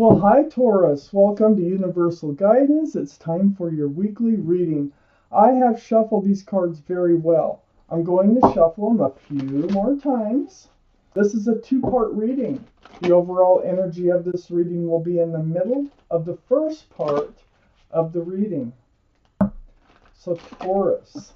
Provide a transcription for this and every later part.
Well, hi Taurus, welcome to Universal Guidance. It's time for your weekly reading. I have shuffled these cards very well. I'm going to shuffle them a few more times. This is a two-part reading. The overall energy of this reading will be in the middle of the first part of the reading. So Taurus,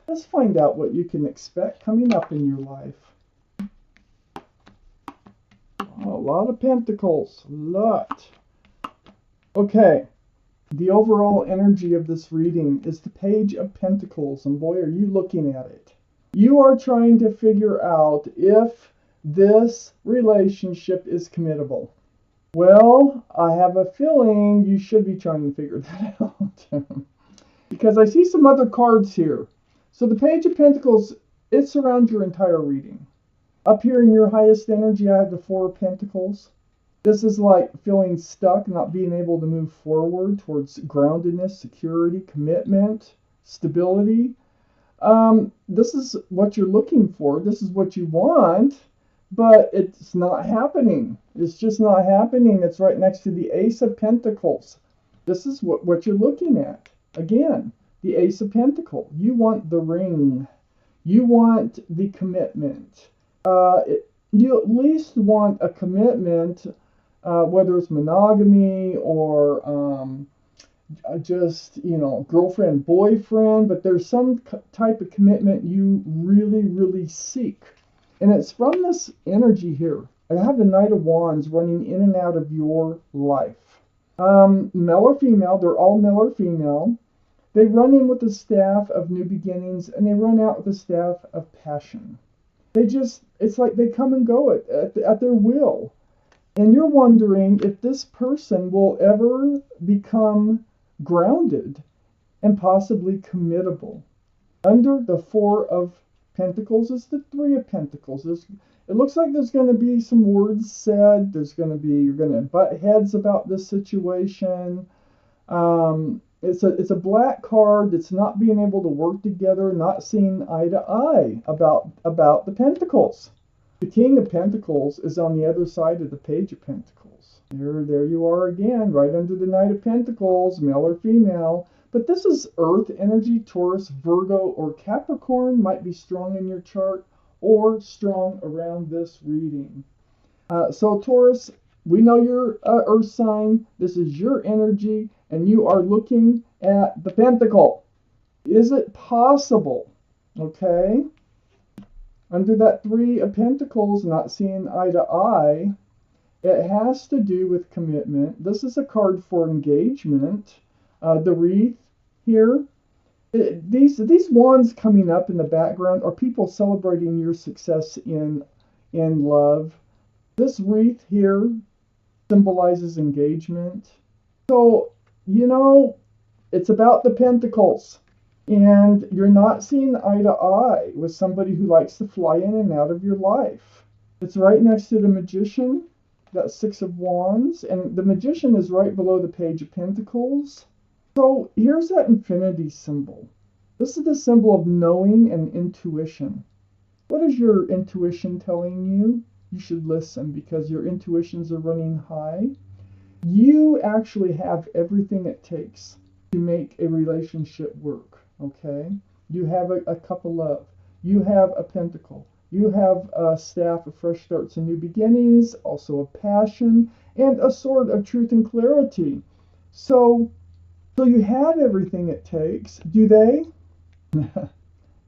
let's find out what you can expect coming up in your life. A lot of pentacles, a lot. Okay, the overall energy of this reading is the Page of Pentacles, and boy, are you looking at it. You are trying to figure out if this relationship is committable. Well, I have a feeling you should be trying to figure that out. Because I see some other cards here. So the Page of Pentacles, it surrounds your entire reading. Up here in your highest energy, I have the Four of Pentacles. This is like feeling stuck, not being able to move forward towards groundedness, security, commitment, stability. This is what you're looking for. This is what you want, but it's not happening. It's just not happening. It's right next to the Ace of Pentacles. This is what you're looking at. Again, the Ace of Pentacles. You want the ring. You want the commitment. You at least want a commitment, whether it's monogamy or just, girlfriend, boyfriend, but there's some type of commitment you really, really seek. And it's from this energy here. I have the Knight of Wands running in and out of your life. Male or female, they're all male or female. They run in with the staff of new beginnings, and they run out with the staff of passion. It's like they come and go at their will. And you're wondering if this person will ever become grounded and possibly committable. Under the Four of Pentacles is the Three of Pentacles. It looks like there's going to be some words said. You're going to butt heads about this situation. It's a black card that's not being able to work together, not seeing eye to eye about the Pentacles. The King of Pentacles is on the other side of the Page of Pentacles. There you are again, right under the Knight of Pentacles, male or female. But this is Earth energy. Taurus, Virgo, or Capricorn might be strong in your chart or strong around this reading. So Taurus, we know you're Earth sign. This is your energy, and you are looking at the Pentacle. Is it possible? Okay. Under that Three of Pentacles, not seeing eye to eye, it has to do with commitment. This is a card for engagement. The wreath here. These wands coming up in the background are people celebrating your success in love. This wreath here symbolizes engagement. So, it's about the Pentacles. And you're not seeing eye to eye with somebody who likes to fly in and out of your life. It's right next to the Magician, that Six of Wands. And the Magician is right below the Page of Pentacles. So here's that infinity symbol. This is the symbol of knowing and intuition. What is your intuition telling you? You should listen because your intuitions are running high. You actually have everything it takes to make a relationship work, okay? You have a cup of love. You have a pentacle. You have a staff of fresh starts and new beginnings, also a passion, and a sword of truth and clarity. So you have everything it takes. Do they?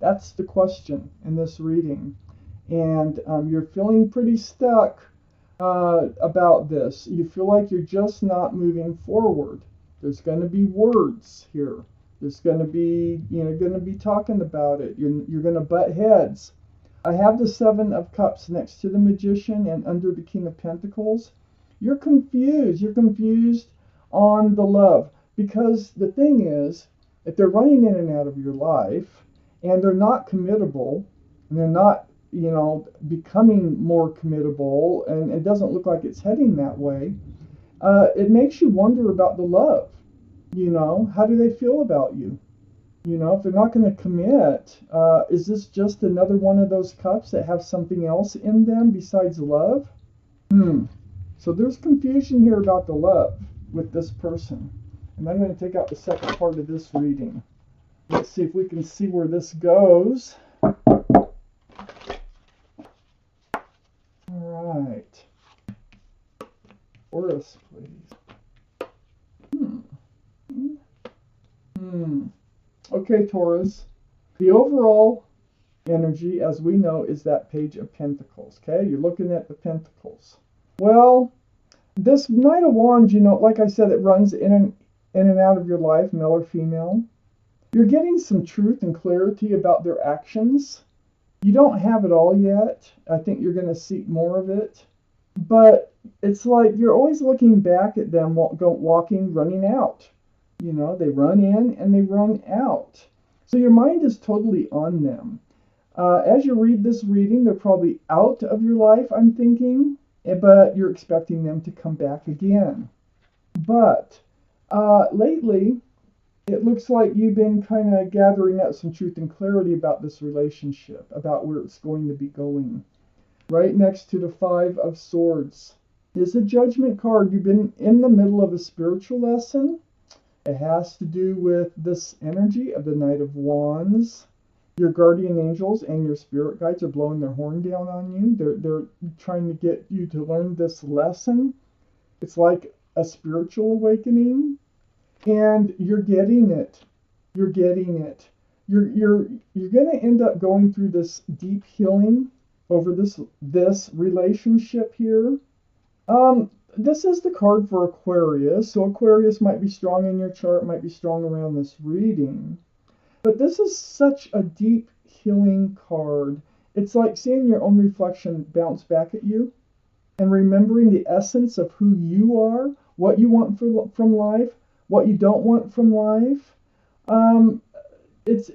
That's the question in this reading. And you're feeling pretty stuck about this. You feel like you're just not moving forward. There's going to be words here. There's going to be, going to be talking about it. You're going to butt heads. I have the Seven of Cups next to the Magician and under the King of Pentacles. You're confused. You're confused on the love. Because the thing is, if they're running in and out of your life, and they're not committable, and they're not, becoming more committable, and it doesn't look like it's heading that way, it makes you wonder about the love. How do they feel about you? If they're not going to commit, is this just another one of those cups that have something else in them besides love? So there's confusion here about the love with this person. And I'm going to take out the second part of this reading. Let's see if we can see where this goes. All right. Taurus, please. Okay, Taurus. The overall energy, as we know, is that Page of Pentacles. Okay, you're looking at the Pentacles. Well, this Knight of Wands, you know, like I said, it runs in and out of your life, male or female. You're getting some truth and clarity about their actions. You don't have it all yet. I think you're going to seek more of it. But it's like you're always looking back at them walking, running out. You know, they run in and they run out. So your mind is totally on them. As you read this reading, they're probably out of your life, I'm thinking, but you're expecting them to come back again. But lately, it looks like you've been kind of gathering up some truth and clarity about this relationship, about where it's going to be going. Right next to the Five of Swords is a Judgment card. You've been in the middle of a spiritual lesson. It has to do with this energy of the Knight of Wands. Your guardian angels and your spirit guides are blowing their horn down on you. They're trying to get you to learn this lesson. It's like a spiritual awakening. And you're getting it. You're getting it. You're going to end up going through this deep healing over this relationship here. This is the card for Aquarius. So Aquarius might be strong in your chart, might be strong around this reading. But this is such a deep healing card. It's like seeing your own reflection bounce back at you and remembering the essence of who you are, what you want from life, what you don't want from life. It's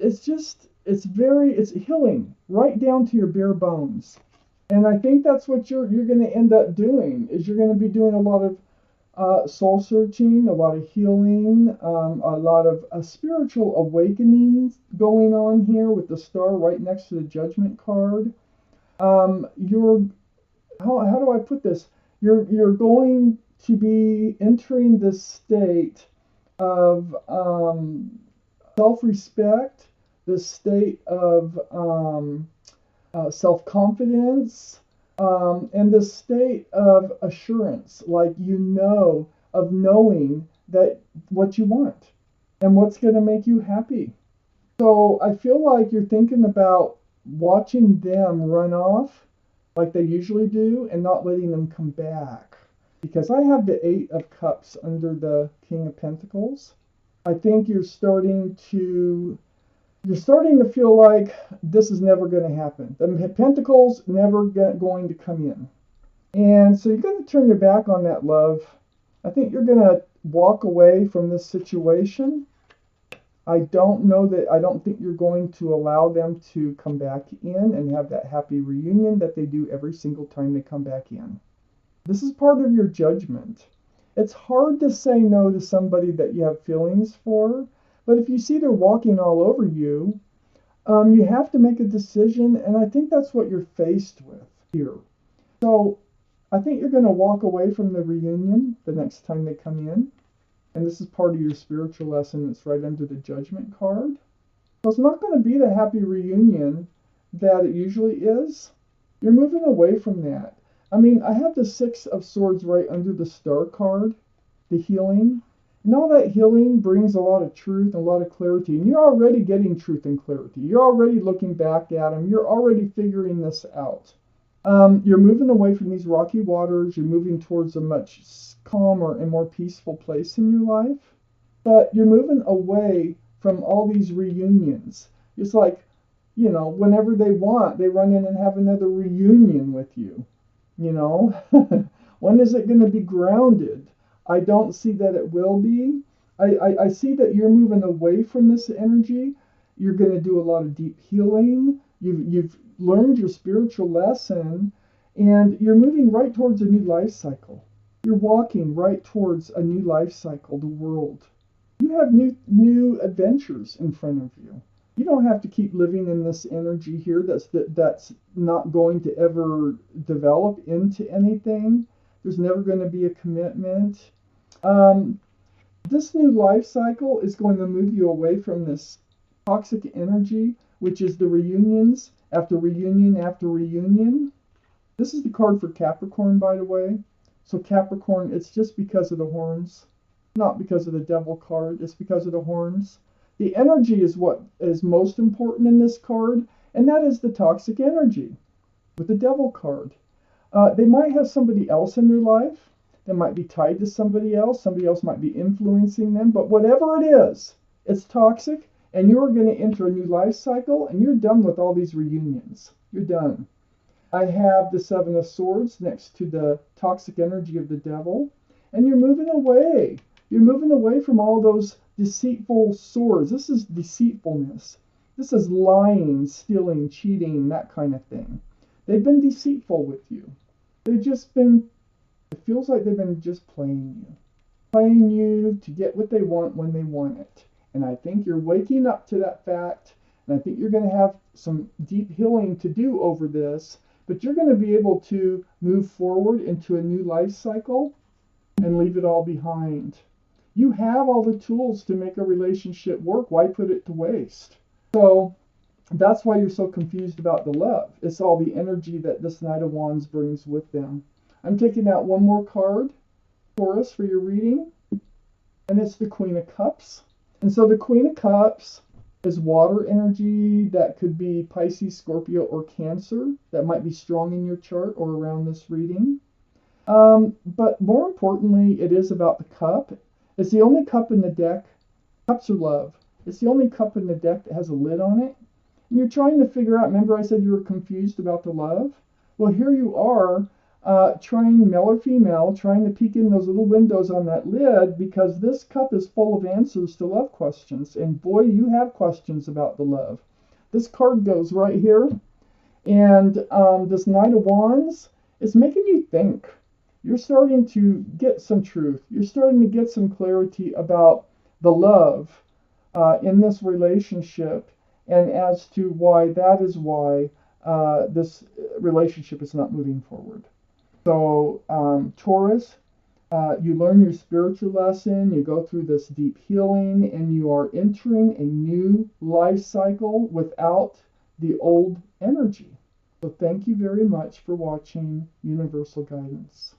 healing right down to your bare bones. And I think that's what you're going to end up doing, is you're going to be doing a lot of soul searching, a lot of healing, a lot of spiritual awakenings going on here with the star right next to the Judgment card. How do I put this? You're going to be entering this state of self-respect, this state of self-confidence, and this state of assurance, like of knowing that what you want and what's going to make you happy. So I feel like you're thinking about watching them run off like they usually do and not letting them come back. Because I have the Eight of Cups under the King of Pentacles. I think you're starting to feel like this is never going to happen. The Pentacles never going to come in. And so you're going to turn your back on that love. I think you're going to walk away from this situation. I don't think you're going to allow them to come back in and have that happy reunion that they do every single time they come back in. This is part of your judgment. It's hard to say no to somebody that you have feelings for, but if you see they're walking all over you, you have to make a decision, and I think that's what you're faced with here. So I think you're going to walk away from the reunion the next time they come in, and this is part of your spiritual lesson that's right under the Judgment card. So it's not going to be the happy reunion that it usually is. You're moving away from that. I mean, I have the Six of Swords right under the Star card, the healing. And all that healing brings a lot of truth and a lot of clarity. And you're already getting truth and clarity. You're already looking back at them. You're already figuring this out. You're moving away from these rocky waters. You're moving towards a much calmer and more peaceful place in your life. But you're moving away from all these reunions. It's like, you know, whenever they want, they run in and have another reunion with you. You know, when is it going to be grounded? I don't see that it will be. I see that you're moving away from this energy. You're going to do a lot of deep healing. You've learned your spiritual lesson, and you're moving right towards a new life cycle. You're walking right towards a new life cycle, the world. You have new adventures in front of you. You don't have to keep living in this energy here that's not going to ever develop into anything. There's never going to be a commitment. This new life cycle is going to move you away from this toxic energy, which is the reunions after reunion after reunion. This is the card for Capricorn, by the way. So Capricorn, it's just because of the horns, not because of the devil card. It's because of the horns. The energy is what is most important in this card, and that is the toxic energy with the devil card. They might have somebody else in their life. They might be tied to somebody else. Somebody else might be influencing them. But whatever it is, it's toxic, and you're going to enter a new life cycle, and you're done with all these reunions. You're done. I have the Seven of Swords next to the toxic energy of the devil, and you're moving away. You're moving away from all those deceitful swords. This is deceitfulness. This is lying, stealing, cheating, that kind of thing. They've been deceitful with you. They've just been, it feels like they've been just playing you to get what they want when they want it. And I think you're waking up to that fact, and I think you're going to have some deep healing to do over this, but you're going to be able to move forward into a new life cycle and leave it all behind. You have all the tools to make a relationship work. Why put it to waste? So that's why you're so confused about the love. It's all the energy that this Knight of Wands brings with them. I'm taking out one more card, Taurus, for your reading, and it's the Queen of Cups. And so the Queen of Cups is water energy that could be Pisces, Scorpio, or Cancer. That might be strong in your chart or around this reading. But more importantly, it is about the cup. It's the only cup in the deck. Cups are love. It's the only cup in the deck that has a lid on it. And you're trying to figure out, remember I said you were confused about the love? Well, here you are, trying, male or female, trying to peek in those little windows on that lid, because this cup is full of answers to love questions. And boy, you have questions about the love. This card goes right here. And this Knight of Wands is making you think. You're starting to get some truth. You're starting to get some clarity about the love in this relationship, and as to why that is why this relationship is not moving forward. So Taurus, you learn your spiritual lesson, you go through this deep healing, and you are entering a new life cycle without the old energy. So thank you very much for watching Universal Guidance.